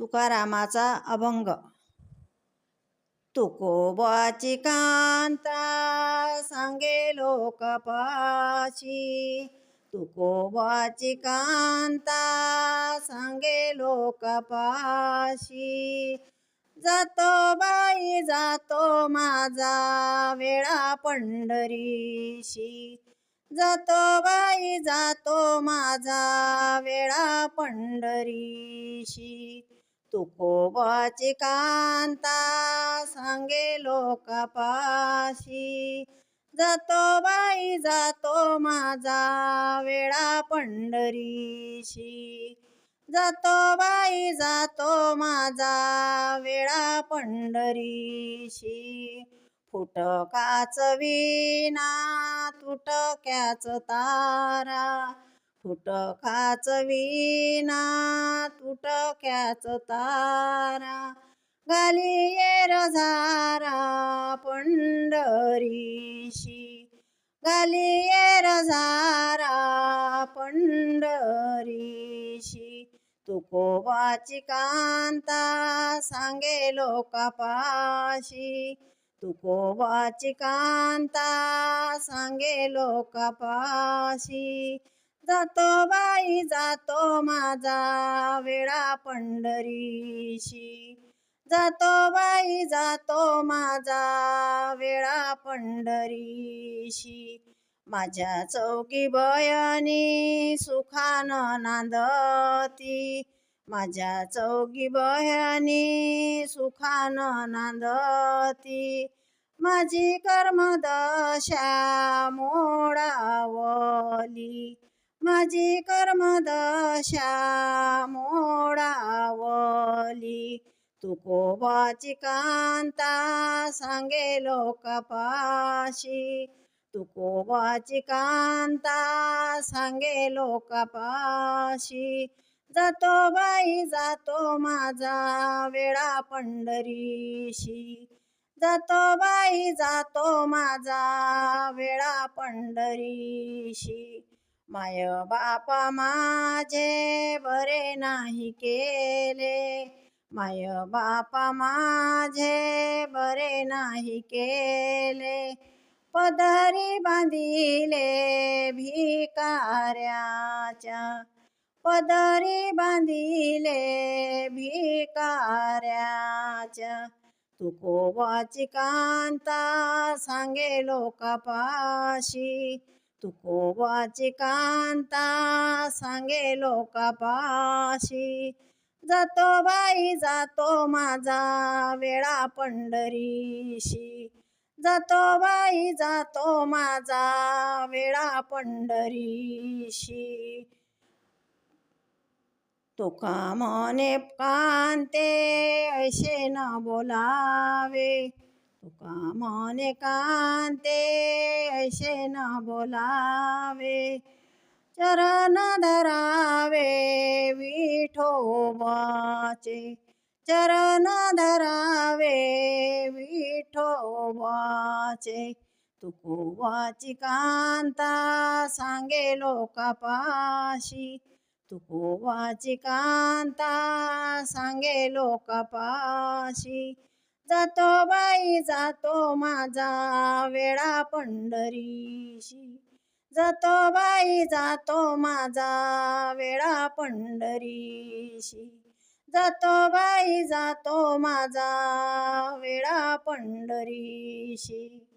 तुकारामाचा अभंग. तुकोबाची कांता सांगे लोकपाशी, तुकोबाची कांता सांगे लोकपाशी. जातो बाई जातो माझा वेळा पंढरीशी, जातो बाई जातो माझा वेळा पंढरीशी. तुकोबाची कांता सांगे लोकपाशी, जातो बाई जातो माझा वेळा पंढरीशी, जातो बाई जातो माझा वेळा पंढरीशी. फुटकाच वीणा तुटक्याच तारा, फुटकाच वीणा तुटक्याच तारा. घालिये रझारा पंढरीशी, घालिये रझारा पंढरीशी. तुकोबाची कांता सांगे लोकपाशी, तुकोबाची कांता सांगे लोकपाशी. जातो बाई जातो माझा वेळा पंढरीशी, जातो बाई जातो माझा वेळा पंढरीशी. माझ्या चौकी बयानी सुखानं नांदती, माझ्या चौकी बयानी सुखानं नांदती. माझी कर्मदशा मोडावली, माझी कर्मदशा मोडावली. तुकोबाची कांता सांगे लोकपाशी, तुकोबाची कांता सांगे लोकपाशी. जातो बाई जातो माझा वेळा पंढरीशी, जातो बाई जातो माझा वेळा पंढरीशी. माय बापा माझे बरे नाही केले, माय बापा माझे बरे नाही केले. पदरी बांधिले भिकाऱ्याच्या, पदरी बांधिले भिकाऱ्याच्या. तुकोबाची कांता सांगे लोकपाशी, तुकोबाची कांता सांगे लोकपाशी. जातो बाई जातो माझा वेळा पंढरीशी, जातो बाई जातो माझा वेळा पंढरीशी. तुका म्हणे कांते ऐसे न बोलावे, तुका म्हणे कांते ऐसे न बोलावे. चरण धरावे विठोबाचे, चरण धरावे विठोबाचे. तुकोबाची कांता सांगे लोकपाशी, तुकोबाची कांता सांगे लोकपाशी. जातो बाई जातो माझा वेळा पंढरीशी, जातो बाई जातो माझा वेळा पंढरीशी, जातो बाई जातो माझा वेळा पंढरीशी.